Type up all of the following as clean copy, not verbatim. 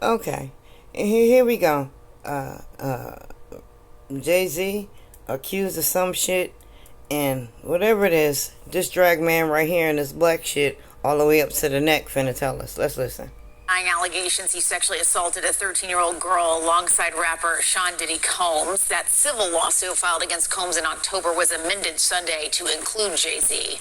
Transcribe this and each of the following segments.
Okay. Here we go. Uh, uh, Jay-Z accused of some shit, and whatever it is, this drag man right here in this black shit all the way up to the neck finna tell us. Let's listen. Allegations he sexually assaulted a 13-year-old girl alongside rapper Sean Diddy Combs. That civil lawsuit filed against Combs in October was amended Sunday to include Jay-Z.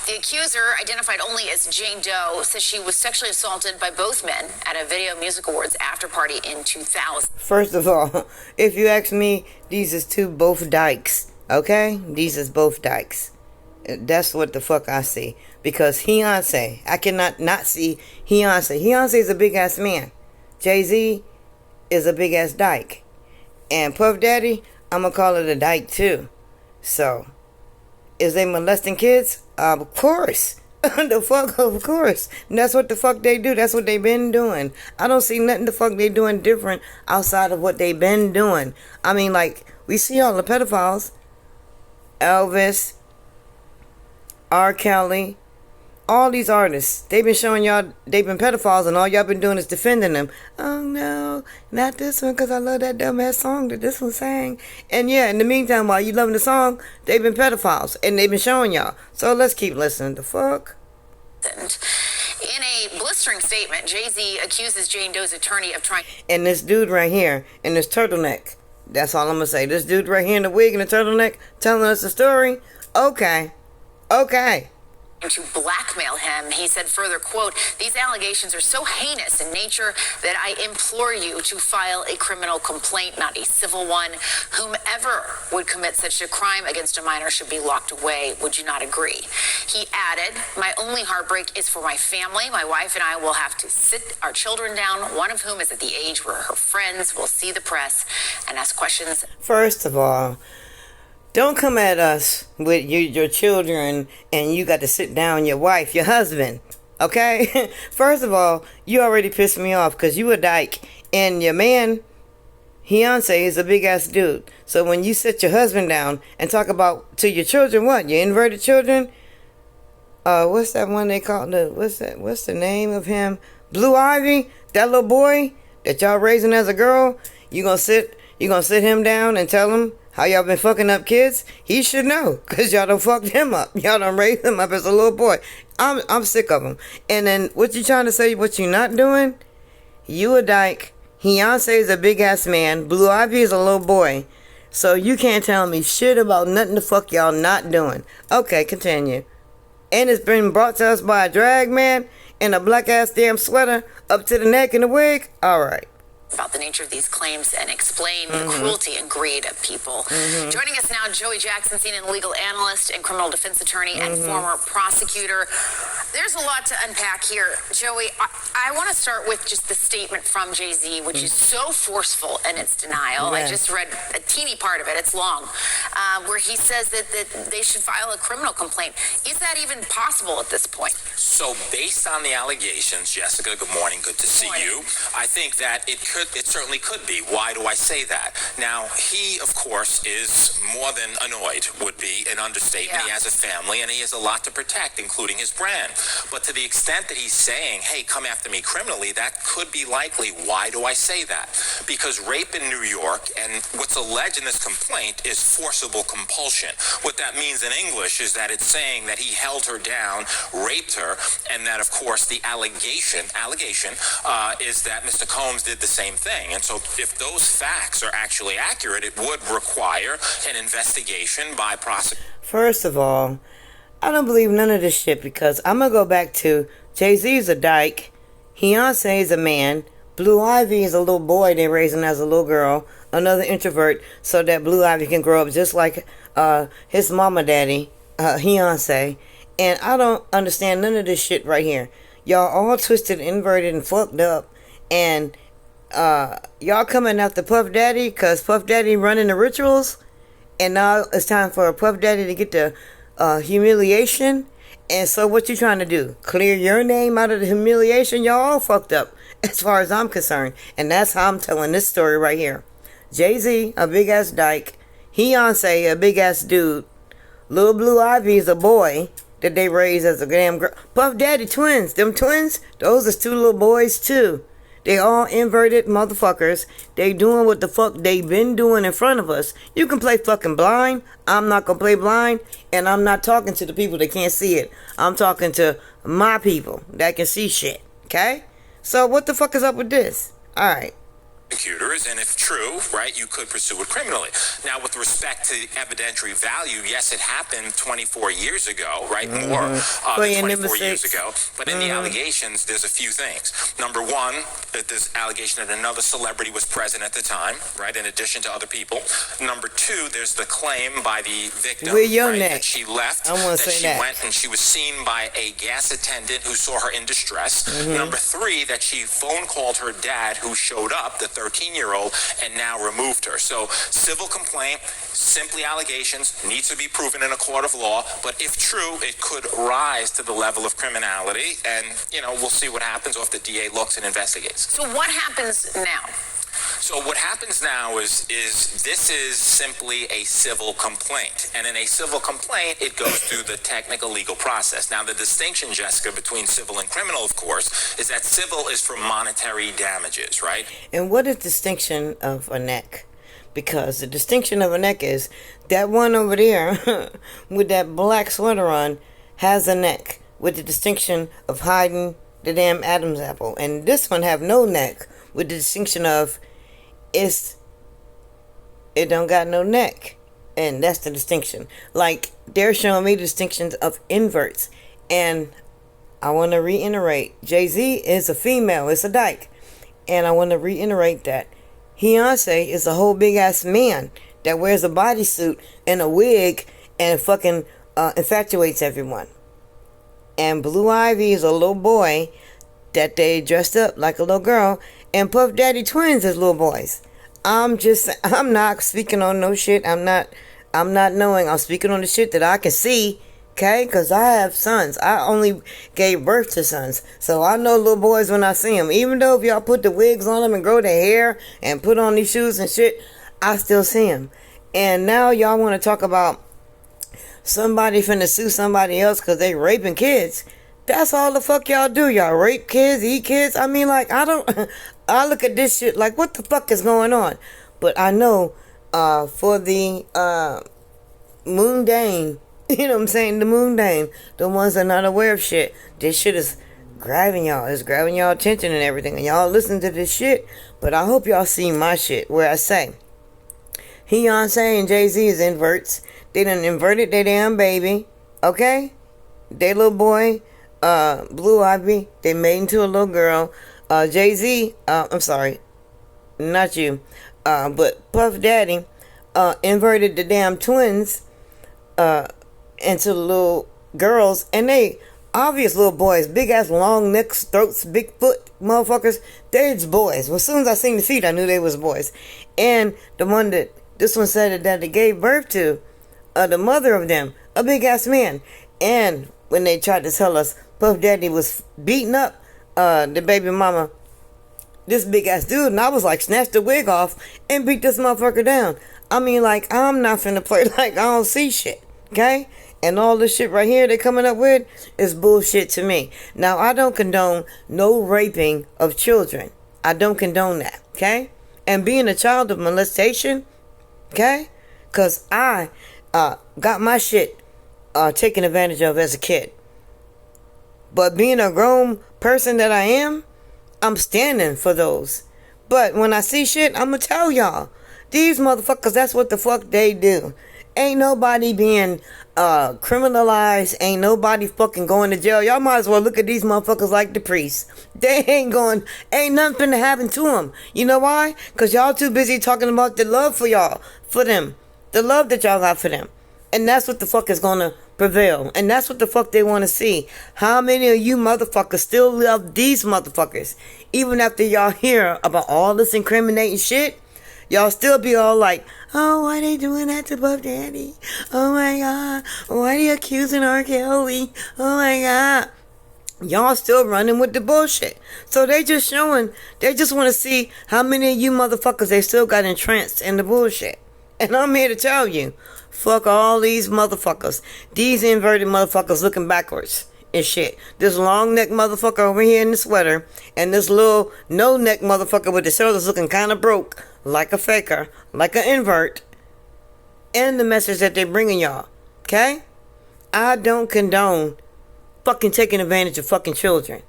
The accuser, identified only as Jane Doe, says she was sexually assaulted by both men at a Video Music Awards after party in 2000. First of all, if you ask me, these is both dykes. Okay? These is both dykes. That's what the fuck I see. Because Beyonce, I cannot not see Beyonce. Beyonce is a big ass man. Jay-Z is a big ass dyke. And Puff Daddy, I'm gonna call it a dyke too. So, is they molesting kids? Of course. The fuck, of course. And that's what the fuck they do. That's what they been doing. I don't see nothing the fuck they doing different outside of what they been doing. I mean, like, we see all the pedophiles. Elvis, R. Kelly, all these artists, they've been showing y'all they've been pedophiles, and all y'all been doing is defending them. Oh no, not this one, because I love that dumbass song that this one sang. And yeah, in the meantime, while you loving the song, they've been pedophiles, and they've been showing y'all. So let's keep listening. The fuck? In a blistering statement, Jay-Z accuses Jane Doe's attorney of trying... And this dude right here, in this turtleneck, that's all I'm going to say. This dude right here in the wig and the turtleneck telling us the story. Okay. To blackmail him. He said further, quote, "These allegations are so heinous in nature that I implore you to file a criminal complaint, not a civil one. Whomever would commit such a crime against a minor should be locked away. Would you not agree?" He added, "My only heartbreak is for my family. My wife and I will have to sit our children down, one of whom is at the age where her friends will see the press and ask questions." First of all, don't come at us with your children and you got to sit down your wife, your husband, okay? First of all, you already pissed me off because you a dyke and your man, Beyonce, is a big-ass dude. So when you sit your husband down and talk about to your children, what? Your inverted children? What's that one they call what's the name of him? Blue Ivy? That little boy that y'all raising as a girl? You gonna sit him down and tell him how y'all been fucking up kids? He should know, because y'all done fucked him up. Y'all done raised him up as a little boy. I'm sick of him. And then, what you trying to say, what you not doing? You a dyke. Beyonce is a big-ass man. Blue Ivy is a little boy. So you can't tell me shit about nothing the fuck y'all not doing. Okay, continue. And it's been brought to us by a drag man in a black-ass damn sweater up to the neck in a wig? Alright. About the nature of these claims and explain the cruelty and greed of people. Joining us now, Joey Jackson, CNN legal analyst and criminal defense attorney and former prosecutor. There's a lot to unpack here. Joey, I want to start with just the statement from Jay-Z, which is so forceful in its denial. Yes. I just read a teeny part of it. It's long. Where he says that they should file a criminal complaint. Is that even possible at this point? So based on the allegations, Jessica, good morning, good to see you. I think that it certainly could be. Why do I say that? Now, he, of course, is more than annoyed, would be an understatement. He has a family and he has a lot to protect, including his brand. But to the extent that he's saying, hey, come after me criminally, that could be likely. Why do I say that? Because rape in New York, and what's alleged in this complaint, is forcible compulsion. What that means in English is that it's saying that he held her down, raped her, and that, of course, the allegation is that Mr. Combs did the same thing. And so if those facts are actually accurate, it would require an investigation by prosecutors. First of all, I don't believe none of this shit, because I'm going to go back to Jay-Z's a dyke, Beyonce is a man, Blue Ivy is a little boy they're raising as a little girl, another introvert, so that Blue Ivy can grow up just like his mama daddy, Beyonce. And I don't understand none of this shit right here. Y'all all twisted, inverted, and fucked up. And y'all coming after Puff Daddy because Puff Daddy running the rituals. And now it's time for Puff Daddy to get the humiliation. And so what you trying to do? Clear your name out of the humiliation? Y'all all fucked up as far as I'm concerned. And that's how I'm telling this story right here. Jay-Z, a big-ass dyke. Beyonce, a big-ass dude. Little Blue Ivy is a boy that they raised as a damn girl. Puff Daddy twins. Them twins, those are two little boys too. They all inverted motherfuckers. They doing what the fuck they been doing in front of us. You can play fucking blind. I'm not gonna play blind. And I'm not talking to the people that can't see it. I'm talking to my people that can see shit. Okay? So what the fuck is up with this? Alright. Computers, and if true, right, you could pursue it criminally. Now, with respect to evidentiary value, yes, it happened 24 years ago, right, more than 24 years ago, but in the allegations, there's a few things. Number one, that there's allegation that another celebrity was present at the time, right, in addition to other people. Number two, there's the claim by the victim, right, that she left, that she went and she was seen by a gas attendant who saw her in distress. Number three, that she phone called her dad, who showed up, the 13-year-old, and now removed her. So civil complaint, simply allegations, needs to be proven in a court of law, but if true, it could rise to the level of criminality, and, you know, we'll see what happens after the DA looks and investigates. So what happens now? So what happens now is this is simply a civil complaint. And in a civil complaint, it goes through the technical legal process. Now, the distinction, Jessica, between civil and criminal, of course, is that civil is for monetary damages, right? And what is distinction of a neck? Because the distinction of a neck is that one over there with that black sweater on has a neck, with the distinction of hiding the damn Adam's apple. And this one have no neck, with the distinction of it don't got no neck. And that's the distinction. Like, they're showing me distinctions of inverts. And I want to reiterate, Jay-Z is a female, it's a dyke. And I want to reiterate that Beyonce is a whole big ass man that wears a bodysuit and a wig and fucking infatuates everyone. And Blue Ivy is a little boy that they dressed up like a little girl. And Puff Daddy twins is little boys. I'm not speaking on no shit. I'm not knowing. I'm speaking on the shit that I can see. Okay? Because I have sons. I only gave birth to sons. So I know little boys when I see them. Even though if y'all put the wigs on them and grow their hair and put on these shoes and shit, I still see them. And now y'all want to talk about somebody finna sue somebody else because they raping kids. That's all the fuck y'all do. Y'all rape kids, eat kids. I mean, like, I look at this shit like, what the fuck is going on? But I know, for the, mundane, you know what I'm saying? The mundane, the ones that are not aware of shit, this shit is grabbing y'all. It's grabbing y'all attention and everything. And y'all listen to this shit. But I hope y'all see my shit where I say, Beyonce and Jay-Z is inverts. They done inverted their damn baby. Okay? They little boy, Blue Ivy, they made into a little girl. Jay-Z, I'm sorry, not you, but Puff Daddy, inverted the damn twins, into little girls, and they obvious little boys, big ass long necks, throats, big foot motherfuckers. They's boys. Well, as soon as I seen the feet, I knew they was boys. And the one that this one said that they gave birth to, the mother of them, a big ass man. And when they tried to tell us Puff Daddy was beating up the baby mama, this big ass dude, and I was like, snatch the wig off and beat this motherfucker down. I mean, like, I'm not finna play like I don't see shit, okay? And all this shit right here they coming up with is bullshit to me. Now, I don't condone no raping of children. I don't condone that, okay? And being a child of molestation, okay? Because I got my shit taken advantage of as a kid. But being a grown person that I am, I'm standing for those. But when I see shit, I'ma tell y'all. These motherfuckers, that's what the fuck they do. Ain't nobody being criminalized. Ain't nobody fucking going to jail. Y'all might as well look at these motherfuckers like the priests. They ain't nothing finna happen to them. You know why? Because y'all too busy talking about the love for y'all, for them. The love that y'all got for them. And that's what the fuck is gonna prevail. And that's what the fuck they want to see. How many of you motherfuckers still love these motherfuckers? Even after y'all hear about all this incriminating shit, y'all still be all like, oh, why they doing that to Puff Daddy? Oh my God. Why they accusing R. Kelly? Oh my God. Y'all still running with the bullshit. So they just want to see how many of you motherfuckers they still got entranced in the bullshit. And I'm here to tell you, fuck all these motherfuckers. These inverted motherfuckers looking backwards and shit. This long neck motherfucker over here in the sweater, and this little no neck motherfucker with the shoulders looking kind of broke, like a faker, like an invert, and the message that they're bringing y'all. Okay? I don't condone fucking taking advantage of fucking children.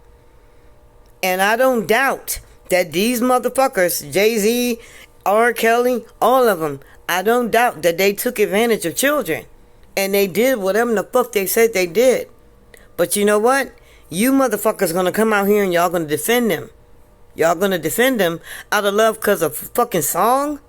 And I don't doubt that these motherfuckers, Jay-Z, R. Kelly, all of them, I don't doubt that they took advantage of children. And they did whatever the fuck they said they did. But you know what? You motherfuckers gonna come out here and y'all gonna defend them. Y'all gonna defend them out of love because of fucking song?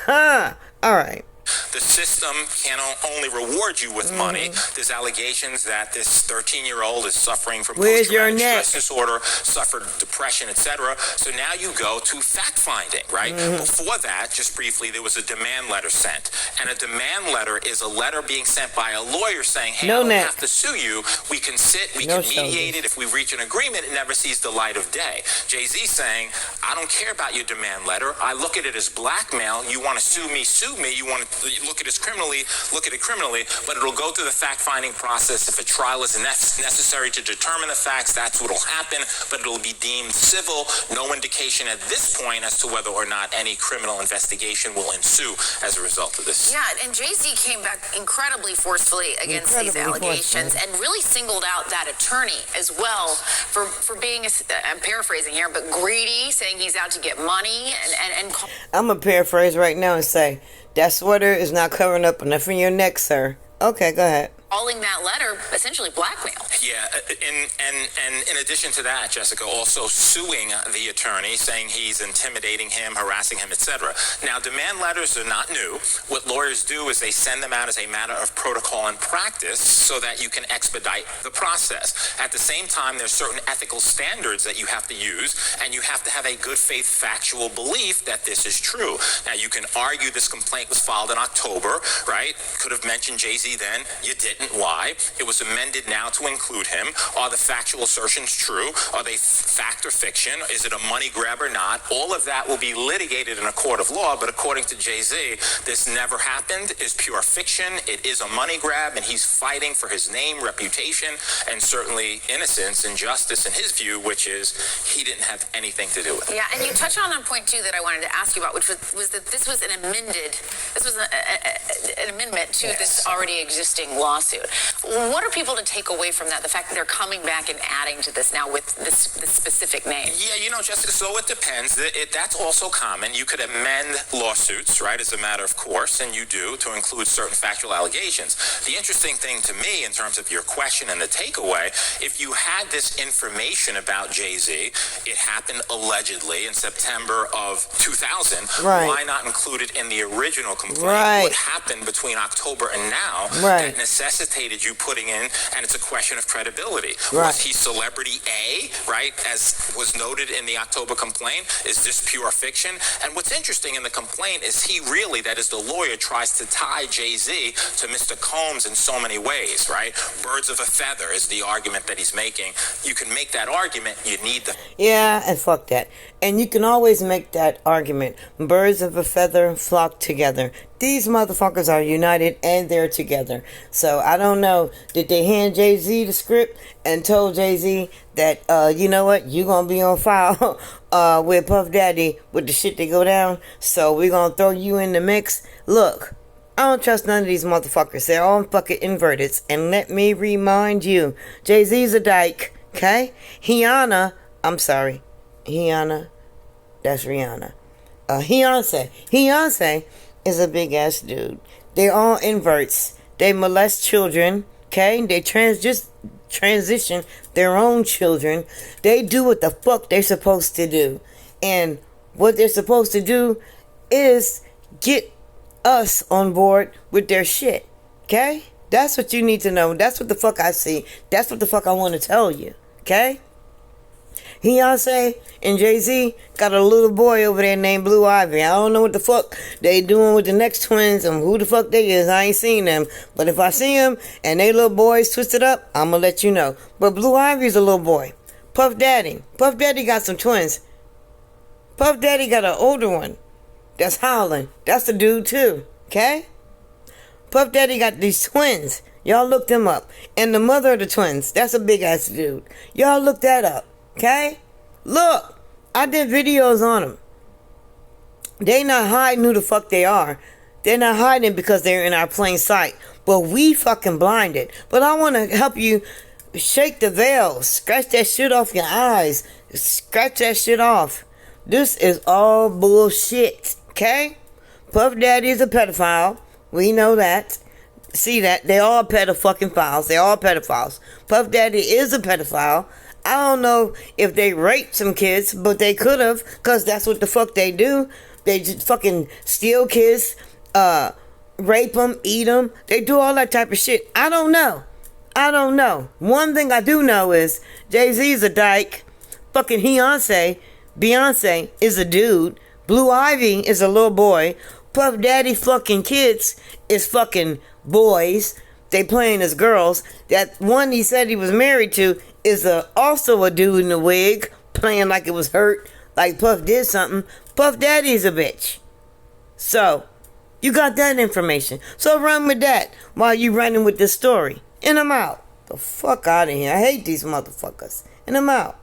Ha! Alright. The system can only reward you with money. There's allegations that this 13-year-old is suffering from post-traumatic stress disorder, suffered depression, etc. So now you go to fact-finding, right? Before that, just briefly, there was a demand letter sent. And a demand letter is a letter being sent by a lawyer saying, hey, I don't have to sue you. We can sit, we can mediate it. If we reach an agreement, it never sees the light of day. Jay-Z saying, I don't care about your demand letter. I look at it as blackmail. You want to sue me, sue me. You want to look at it criminally, but it'll go through the fact-finding process. If a trial is necessary to determine the facts, that's what'll happen, but it'll be deemed civil. No indication at this point as to whether or not any criminal investigation will ensue as a result of this. Yeah, and Jay-Z came back incredibly forcefully against these allegations and really singled out that attorney as well for being, I'm paraphrasing here, but greedy, saying he's out to get money. And I'm going to paraphrase right now and say, that sweater is not covering up enough in your neck, sir. Okay, go ahead. Calling that letter essentially blackmail. Yeah, and in addition to that, Jessica, also suing the attorney, saying he's intimidating him, harassing him, etc. Now, demand letters are not new. What lawyers do is they send them out as a matter of protocol and practice so that you can expedite the process. At the same time, there's certain ethical standards that you have to use, and you have to have a good faith factual belief that this is true. Now, you can argue this complaint was filed in October, right? Could have mentioned Jay-Z then. You didn't. Why? It was amended now to include him. Are the factual assertions true? Are they fact or fiction? Is it a money grab or not? All of that will be litigated in a court of law, but according to Jay-Z, this never happened, is pure fiction. It is a money grab, and he's fighting for his name, reputation, and certainly innocence and justice in his view, which is he didn't have anything to do with it. Yeah, and you touched on a point, too, that I wanted to ask you about, which was that this was an amendment to this already existing lawsuit. What are people to take away from that? The fact that they're coming back and adding to this now with this specific name. Yeah, Jessica, so it depends. That's also common. You could amend lawsuits, right, as a matter of course, and you do, to include certain factual allegations. The interesting thing to me in terms of your question and the takeaway, if you had this information about Jay-Z, it happened allegedly in September of 2000, why not include it in the original complaint? What happened between October and now that necessitated you putting in, and it's a question of credibility. Was he celebrity A, right, as was noted in the October complaint? Is this pure fiction? And what's interesting in the complaint is he really, that is the lawyer, tries to tie Jay-Z to Mr. Combs in so many ways, right? Birds of a feather is the argument that he's making. You can make that argument, you need the... Yeah, and fuck that. And you can always make that argument. Birds of a feather flock together. These motherfuckers are united and they're together. So I don't know. Did they hand Jay-Z the script and told Jay-Z that, you know what, you gonna be on file with Puff Daddy with the shit that go down. So we're gonna throw you in the mix. Look, I don't trust none of these motherfuckers. They're all fucking inverted. And let me remind you, Jay-Z's a dyke, okay? Rihanna, that's Rihanna. Beyonce is a big ass dude. They all inverts. They molest children, okay? They transition their own children. They do what the fuck they're supposed to do. And what they're supposed to do is get us on board with their shit, okay? That's what you need to know. That's what the fuck I see. That's what the fuck I want to tell you, okay? Beyonce and Jay-Z got a little boy over there named Blue Ivy. I don't know what the fuck they doing with the next twins and who the fuck they is. I ain't seen them. But if I see them and they little boys twisted up, I'm gonna let you know. But Blue Ivy's a little boy. Puff Daddy got some twins. Puff Daddy got an older one that's howling. That's the dude too, okay? Puff Daddy got these twins. Y'all look them up. And the mother of the twins, that's a big ass dude. Y'all look that up, okay? Look, I did videos on them. They not hiding who the fuck they are. They're not hiding because they're in our plain sight. But we fucking blinded. But I want to help you shake the veil. Scratch that shit off your eyes. Scratch that shit off. This is all bullshit, okay? Puff Daddy is a pedophile. We know that. See that? They all pedophiles. They all pedophiles. Puff Daddy is a pedophile. I don't know if they raped some kids, but they could have, because that's what the fuck they do. They just fucking steal kids, rape them, eat them. They do all that type of shit. I don't know. One thing I do know is Jay-Z's a dyke. Fucking Beyonce is a dude. Blue Ivy is a little boy. Puff Daddy fucking kids is fucking boys. They playing as girls. That one he said he was married to is also a dude in a wig playing like it was hurt, like Puff did something. Puff Daddy's a bitch. So, you got that information. So run with that while you running with this story. And I'm out. The fuck out of here. I hate these motherfuckers. And I'm out.